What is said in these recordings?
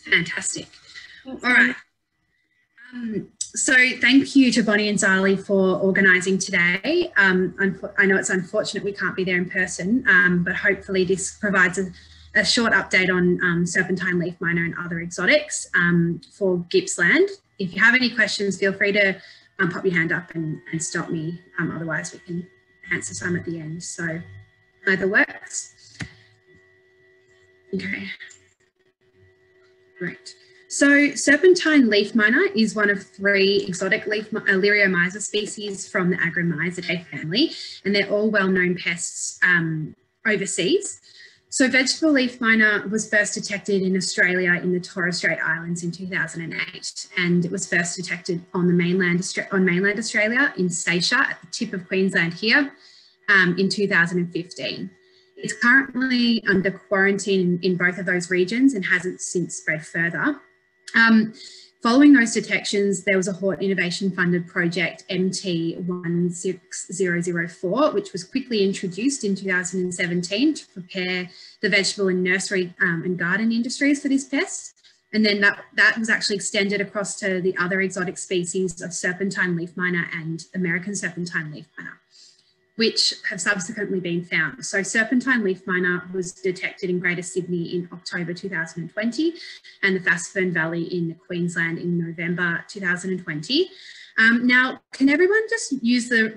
Fantastic. All right. So thank you to Bonnie and Zali for organising today. I know it's unfortunate we can't be there in person, but hopefully this provides a short update on serpentine leaf miner and other exotics for Gippsland. If you have any questions, feel free to pop your hand up and stop me. Otherwise, we can answer some at the end. So either works. Okay. Great. So serpentine leaf miner is one of 3 exotic leaf Liriomyza species from the Agromyzidae family, and they're all well-known pests overseas. So vegetable leaf miner was first detected in Australia in the Torres Strait Islands in 2008, and it was first detected on mainland Australia in Seychelles at the tip of Queensland here in 2015. It's currently under quarantine in both of those regions and hasn't since spread further. Following those detections, there was a Hort Innovation funded project MT16004, which was quickly introduced in 2017 to prepare the vegetable and nursery and garden industries for this pest. And then that was actually extended across to the other exotic species of serpentine leaf miner and American serpentine leaf miner, which have subsequently been found. So serpentine leaf miner was detected in Greater Sydney in October 2020 and the Fassfern Valley in Queensland in November 2020. Now, can everyone just use the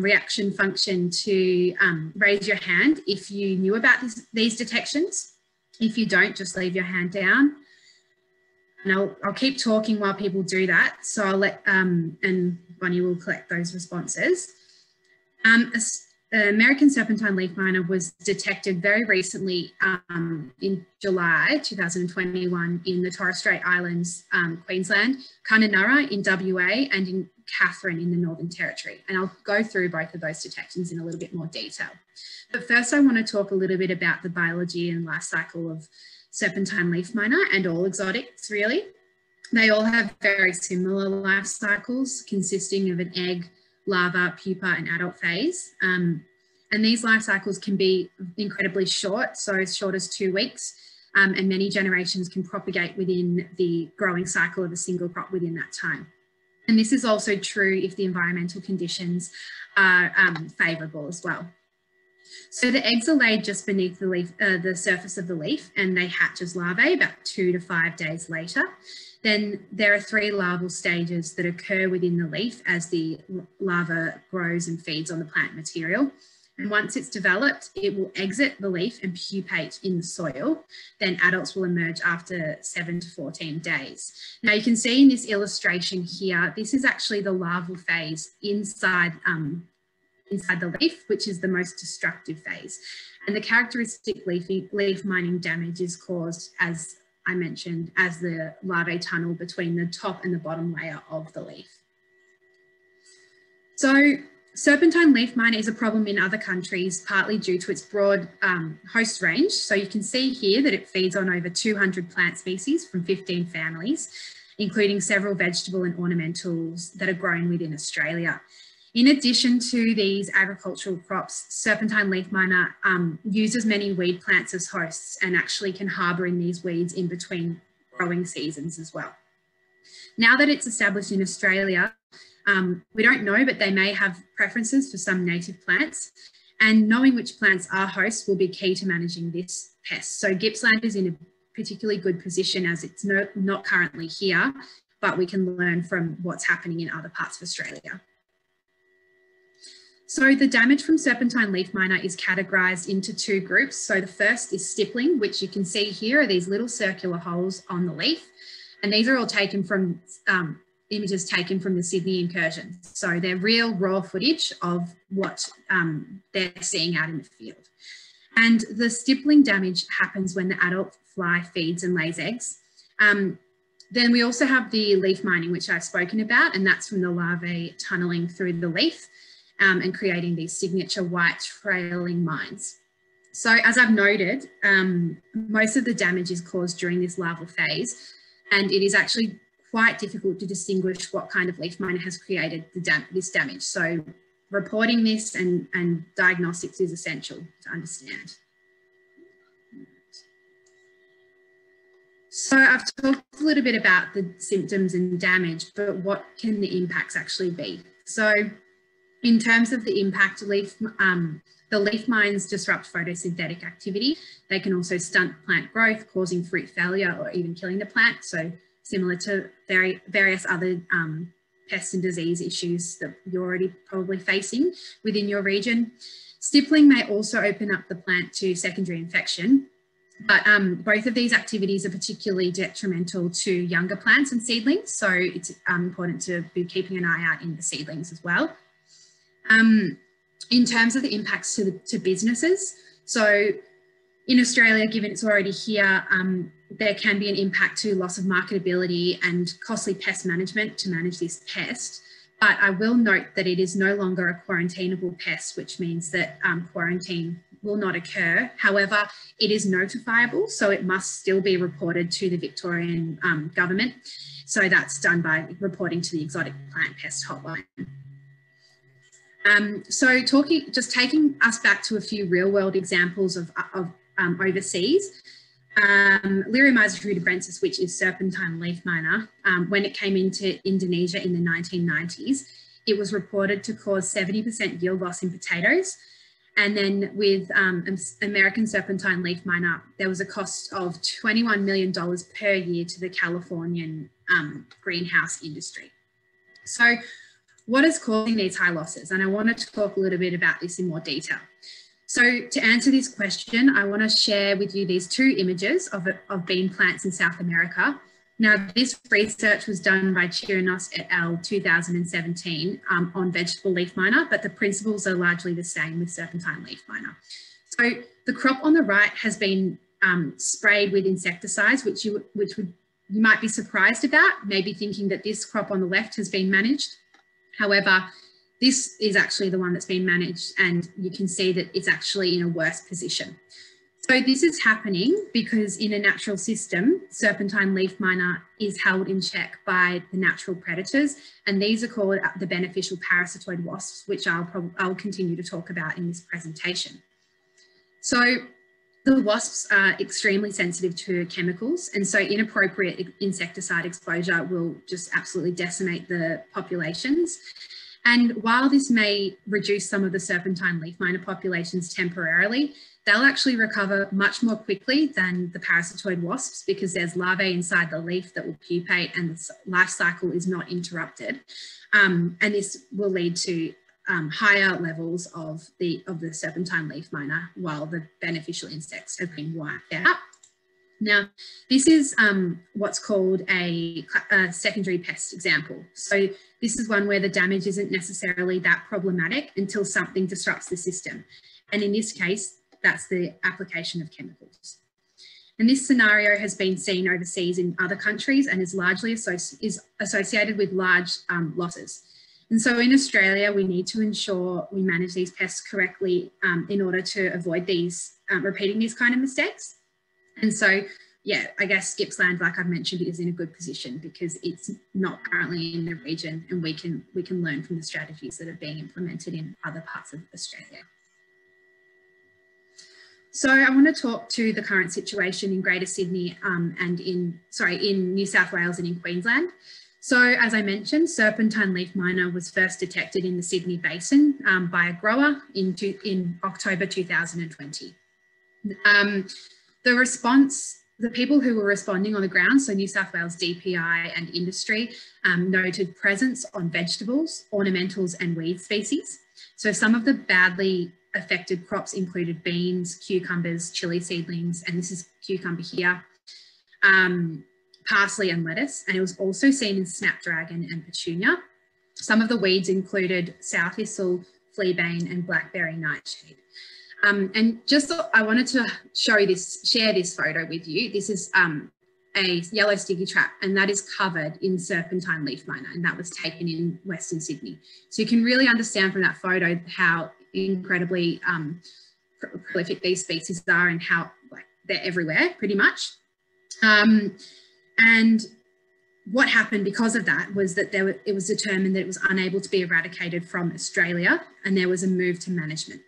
reaction function to raise your hand if you knew about these detections? If you don't, just leave your hand down. And I'll keep talking while people do that. So I'll let, and Bonnie will collect those responses. American serpentine leaf miner was detected very recently in July 2021 in the Torres Strait Islands, Queensland, Kununurra in WA, and in Katherine in the Northern Territory. And I'll go through both of those detections in a little bit more detail. But first I want to talk a little bit about the biology and life cycle of serpentine leaf miner and all exotics really. They all have very similar life cycles consisting of an egg, larva, pupa and adult phase. And these life cycles can be incredibly short, so as short as 2 weeks, and many generations can propagate within the growing cycle of a single crop within that time. And this is also true if the environmental conditions are favourable as well. So the eggs are laid just beneath the leaf, the surface of the leaf, and they hatch as larvae about 2 to 5 days later. Then there are 3 larval stages that occur within the leaf as the larva grows and feeds on the plant material. And once it's developed, it will exit the leaf and pupate in the soil. Then adults will emerge after 7 to 14 days. Now you can see in this illustration here, this is actually the larval phase inside the leaf, which is the most destructive phase. And the characteristic leaf mining damage is caused, as I mentioned, as the larvae tunnel between the top and the bottom layer of the leaf. So serpentine leaf miner is a problem in other countries, partly due to its broad host range. So you can see here that it feeds on over 200 plant species from 15 families, including several vegetable and ornamentals that are grown within Australia. In addition to these agricultural crops, serpentine leaf miner uses many weed plants as hosts and actually can harbour in these weeds in between growing seasons as well. Now that it's established in Australia, we don't know, but they may have preferences for some native plants, and knowing which plants are hosts will be key to managing this pest. So Gippsland is in a particularly good position as it's not currently here, but we can learn from what's happening in other parts of Australia. So the damage from serpentine leaf miner is categorised into 2 groups. So the first is stippling, which you can see here are these little circular holes on the leaf. And these are all taken from images taken from the Sydney incursion. So they're real raw footage of what they're seeing out in the field. And the stippling damage happens when the adult fly feeds and lays eggs. Then we also have the leaf mining, which I've spoken about, and that's from the larvae tunnelling through the leaf and creating these signature white trailing mines. So as I've noted, most of the damage is caused during this larval phase, and it is actually quite difficult to distinguish what kind of leaf miner has created this damage. So reporting this and diagnostics is essential to understand. So I've talked a little bit about the symptoms and damage, but what can the impacts actually be? So in terms of the impact, the leaf mines disrupt photosynthetic activity. They can also stunt plant growth, causing fruit failure or even killing the plant. So similar to various other pest and disease issues that you're already probably facing within your region. Stippling may also open up the plant to secondary infection, but both of these activities are particularly detrimental to younger plants and seedlings. So it's important to be keeping an eye out in the seedlings as well. In terms of the impacts to businesses, so in Australia, given it's already here, there can be an impact to loss of marketability and costly pest management to manage this pest. But I will note that it is no longer a quarantinable pest, which means that quarantine will not occur. However, it is notifiable, so it must still be reported to the Victorian government. So that's done by reporting to the Exotic Plant Pest Hotline. So taking us back to a few real world examples of overseas, Liromyces rudibrensis, which is serpentine leaf miner, when it came into Indonesia in the 1990s, it was reported to cause 70% yield loss in potatoes. And then with American serpentine leaf miner, there was a cost of $21 million per year to the Californian greenhouse industry. So what is causing these high losses? And I wanted to talk a little bit about this in more detail. So to answer this question, I want to share with you these two images of bean plants in South America. Now, this research was done by Chirinos et al. 2017 on vegetable leaf miner, but the principles are largely the same with serpentine leaf miner. So the crop on the right has been sprayed with insecticides, which you might be surprised about, maybe thinking that this crop on the left has been managed. However, this is actually the one that's been managed, and you can see that it's actually in a worse position. So this is happening because in a natural system, serpentine leaf miner is held in check by the natural predators, and these are called the beneficial parasitoid wasps, which I'll continue to talk about in this presentation. So the wasps are extremely sensitive to chemicals, and so inappropriate insecticide exposure will just absolutely decimate the populations. And while this may reduce some of the serpentine leaf miner populations temporarily, they'll actually recover much more quickly than the parasitoid wasps because there's larvae inside the leaf that will pupate and the life cycle is not interrupted. And this will lead to higher levels of the serpentine leaf miner while the beneficial insects have been wiped out. Now, this is what's called a secondary pest example. So this is one where the damage isn't necessarily that problematic until something disrupts the system. And in this case, that's the application of chemicals. And this scenario has been seen overseas in other countries and is largely associated with large losses. And so in Australia, we need to ensure we manage these pests correctly in order to avoid these repeating these kind of mistakes. And so, yeah, I guess Gippsland, like I've mentioned, is in a good position because it's not currently in the region, and we can learn from the strategies that are being implemented in other parts of Australia. So I want to talk to the current situation in Greater Sydney and in New South Wales and in Queensland. So as I mentioned, serpentine leaf miner was first detected in the Sydney Basin by a grower in October 2020. The people who were responding on the ground, so New South Wales DPI and industry, noted presence on vegetables, ornamentals and weed species. So some of the badly affected crops included beans, cucumbers, chilli seedlings, and this is cucumber here, parsley and lettuce. And it was also seen in snapdragon and petunia. Some of the weeds included sow thistle, fleabane and blackberry nightshade. And just I wanted to share this photo with you. This is a yellow sticky trap, and that is covered in serpentine leaf miner, and that was taken in Western Sydney. So you can really understand from that photo how incredibly prolific these species are and how they're everywhere pretty much. And what happened because of that was that it was determined that it was unable to be eradicated from Australia, and there was a move to management.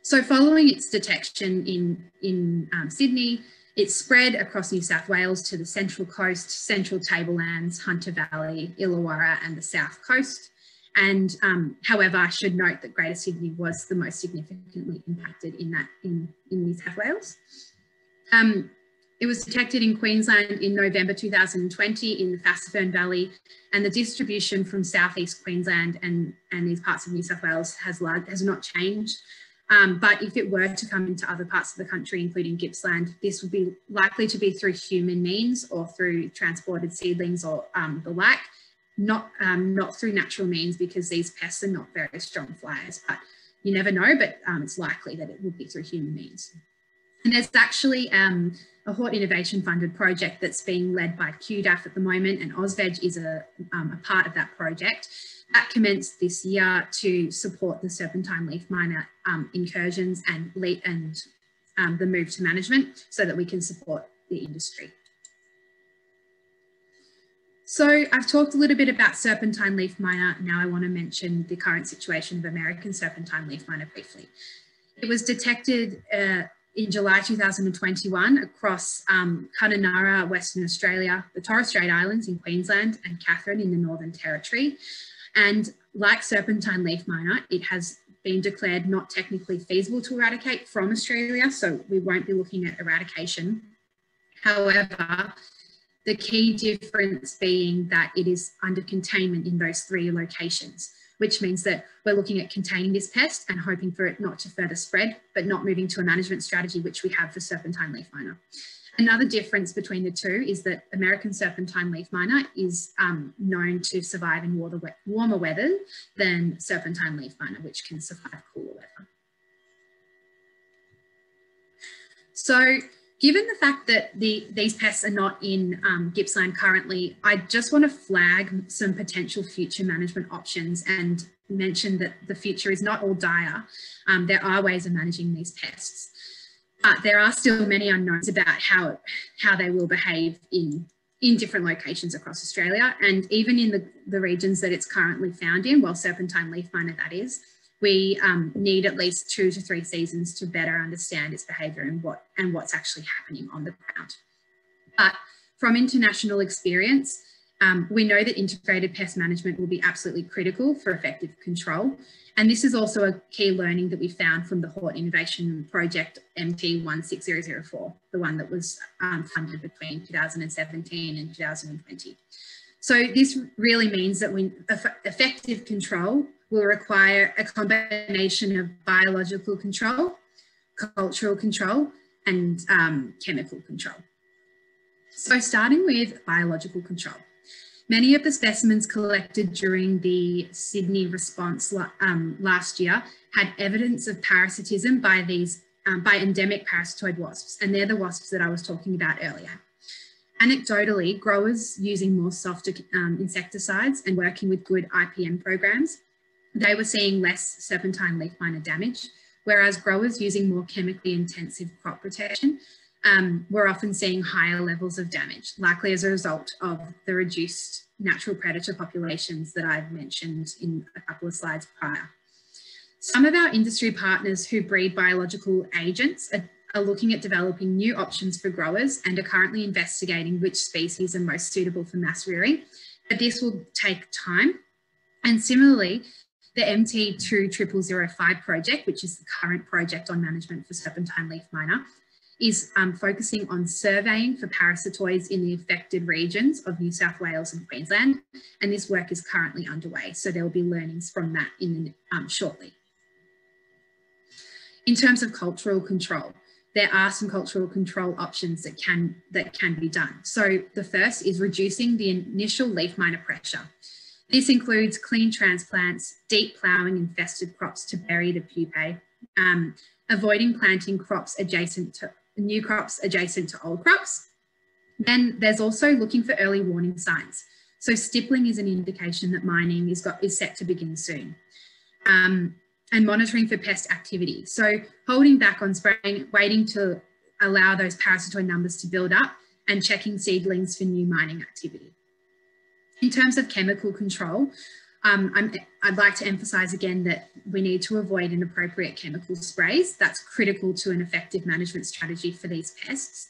So following its detection in Sydney, It's spread across New South Wales to the Central Coast, Central Tablelands, Hunter Valley, Illawarra and the South Coast. And however, I should note that Greater Sydney was the most significantly impacted in New South Wales. It was detected in Queensland in November 2020 in the Fassifern Valley, and the distribution from southeast Queensland and these parts of New South Wales has not changed. But if it were to come into other parts of the country, including Gippsland, this would be likely to be through human means or through transported seedlings or the like, not through natural means, because these pests are not very strong flyers, but you never know, but it's likely that it would be through human means. And there's actually a Hort Innovation funded project that's being led by QDAF at the moment, and AUSVEG is a part of that project. That commenced this year to support the serpentine leaf miner incursions and the move to management so that we can support the industry. So I've talked a little bit about serpentine leaf miner. Now I want to mention the current situation of American serpentine leaf miner briefly. It was detected in July 2021 across Kununurra, Western Australia, the Torres Strait Islands in Queensland, and Katherine in the Northern Territory. And like serpentine leaf miner, it has been declared not technically feasible to eradicate from Australia, so we won't be looking at eradication. However, the key difference being that it is under containment in those 3 locations, which means that we're looking at containing this pest and hoping for it not to further spread, but not moving to a management strategy, which we have for serpentine leaf miner. Another difference between the two is that American serpentine leaf miner is known to survive in warmer weather than serpentine leaf miner, which can survive cooler weather. So given the fact that these pests are not in Gippsland currently, I just want to flag some potential future management options and mention that the future is not all dire. There are ways of managing these pests. But there are still many unknowns about how they will behave in different locations across Australia, and even in the regions that it's currently found in, well, serpentine leaf miner that is, we need at least 2 to 3 seasons to better understand its behaviour and what's actually happening on the ground. But from international experience, we know that integrated pest management will be absolutely critical for effective control. And this is also a key learning that we found from the Hort Innovation Project MT16004, the one that was funded between 2017 and 2020. So this really means that effective control will require a combination of biological control, cultural control, and chemical control. So starting with biological control. Many of the specimens collected during the Sydney response last year had evidence of parasitism by endemic parasitoid wasps, and they're the wasps that I was talking about earlier. Anecdotally, growers using more softer insecticides and working with good IPM programs, they were seeing less serpentine leaf miner damage, whereas growers using more chemically intensive crop protection were often seeing higher levels of damage, likely as a result of the reduced natural predator populations that I've mentioned in a couple of slides prior. Some of our industry partners who breed biological agents are looking at developing new options for growers and are currently investigating which species are most suitable for mass rearing, but this will take time. And similarly, the MT20005 project, which is the current project on management for serpentine leaf miner, is focusing on surveying for parasitoids in the affected regions of New South Wales and Queensland, and this work is currently underway, so there will be learnings from that shortly. In terms of cultural control, there are some cultural control options that can be done. So the first is reducing the initial leaf miner pressure. This includes clean transplants, deep ploughing infested crops to bury the pupae, avoiding planting new crops adjacent to old crops. Then there's also looking for early warning signs. So stippling is an indication that mining is set to begin soon. And monitoring for pest activity. So holding back on spraying, waiting to allow those parasitoid numbers to build up, and checking seedlings for new mining activity. In terms of chemical control, I'd like to emphasise again that we need to avoid inappropriate chemical sprays. That's critical to an effective management strategy for these pests.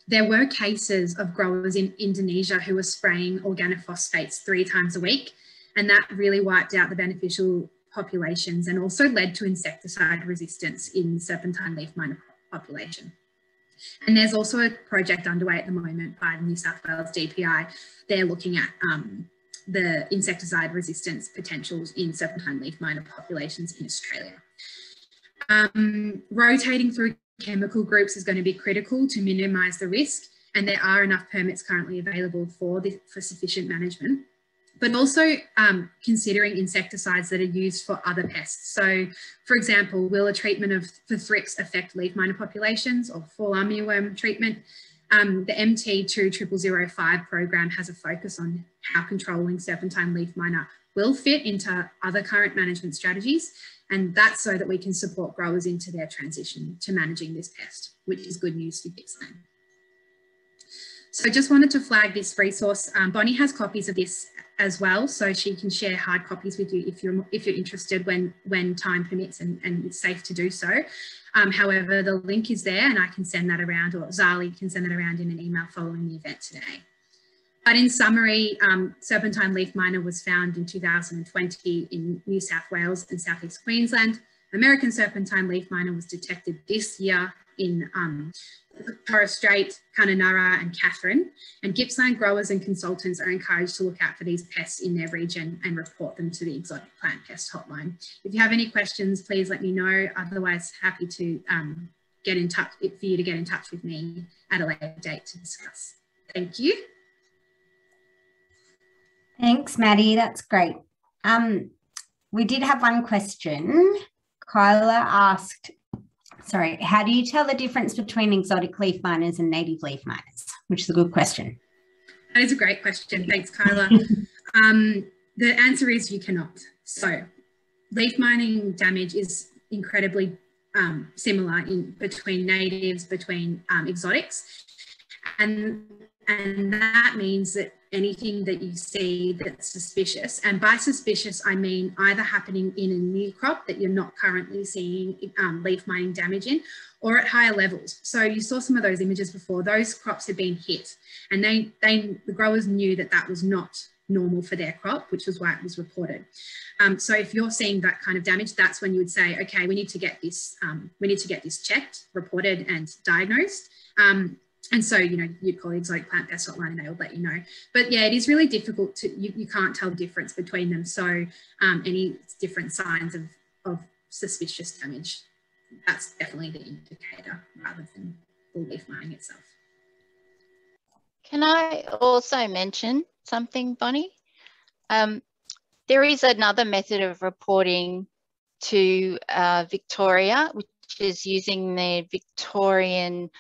There were cases of growers in Indonesia who were spraying organophosphates 3 times a week, and that really wiped out the beneficial populations and also led to insecticide resistance in serpentine leaf miner population. And there's also a project underway at the moment by the New South Wales DPI. They're looking at the insecticide resistance potentials in serpentine leaf miner populations in Australia. Rotating through chemical groups is going to be critical to minimise the risk, and there are enough permits currently available for sufficient management, but also considering insecticides that are used for other pests. So, for example, will a treatment for thrips affect leaf miner populations, or fall armyworm treatment? The MT20005 program has a focus on how controlling serpentine leaf miner will fit into other current management strategies, and that's so that we can support growers into their transition to managing this pest, which is good news for Gippsland. So I just wanted to flag this resource. Bonnie has copies of this as well, so she can share hard copies with you if you're interested when time permits and it's safe to do so. However, the link is there and I can send that around, or Zali can send that around in an email following the event today. But in summary, serpentine leaf miner was found in 2020 in New South Wales and Southeast Queensland. American serpentine leaf miner was detected this year in Torres Strait, Kununurra and Katherine. And Gippsland growers and consultants are encouraged to look out for these pests in their region and report them to the Exotic Plant Pest Hotline. If you have any questions, please let me know. Otherwise, happy to get in touch, for you to get in touch with me at a later date to discuss. Thank you. Thanks, Maddy. That's great. We did have one question. Kyla asked, sorry, how do you tell the difference between exotic leaf miners and native leaf miners? Which is a good question. That is a great question. Thanks, Kyla. The answer is you cannot. So leaf mining damage is incredibly similar between natives, between exotics. And that means that anything that you see that's suspicious, and by suspicious, I mean either happening in a new crop that you're not currently seeing leaf mining damage in, or at higher levels. So you saw some of those images before. Those crops had been hit, and the growers knew that that was not normal for their crop, which was why it was reported. So if you're seeing that kind of damage, that's when you would say, okay, we need to get this checked, reported, and diagnosed. And so, you know, you'd call the Exotic Plant Pest Hotline and they would let you know. But yeah, it is really difficult to, you can't tell the difference between them. So any different signs of suspicious damage, that's definitely the indicator rather than the leaf mining itself. Can I also mention something, Bonnie? There is another method of reporting to Victoria, which is using the Victorian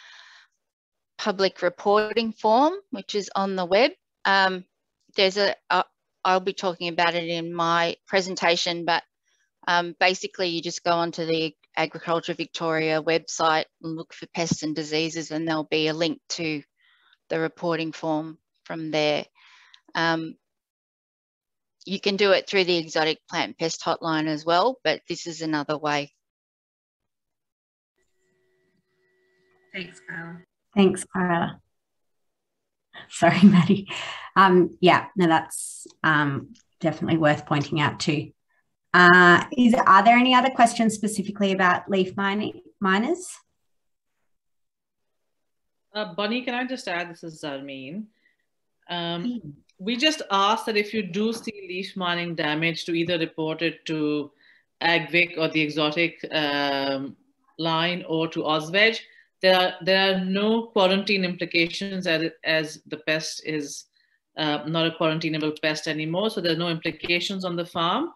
public reporting form, which is on the web. I'll be talking about it in my presentation, but basically you just go onto the Agriculture Victoria website and look for pests and diseases, and there'll be a link to the reporting form from there. You can do it through the Exotic Plant Pest Hotline as well, but this is another way. Thanks, Carla. Thanks, Carla. Sorry, Maddy. Yeah, no, that's definitely worth pointing out too. Are there any other questions specifically about leaf miners? Bonnie, can I just add, this is Zarmeen. We just ask that if you do see leaf mining damage, to either report it to AUSVEG or the Exotic line, or to AUSVEG. There are no quarantine implications as the pest is not a quarantinable pest anymore. So there's no implications on the farm,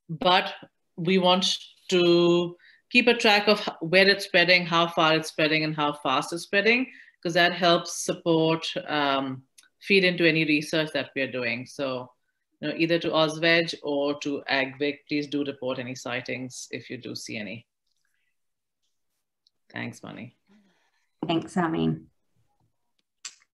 but we want to keep a track of where it's spreading, how far it's spreading, and how fast it's spreading, because that helps support, feed into any research that we're doing. So, you know, either to AUSVEG or to AUSVEG, please do report any sightings if you do see any. Thanks, Bonnie. Thanks, Armin.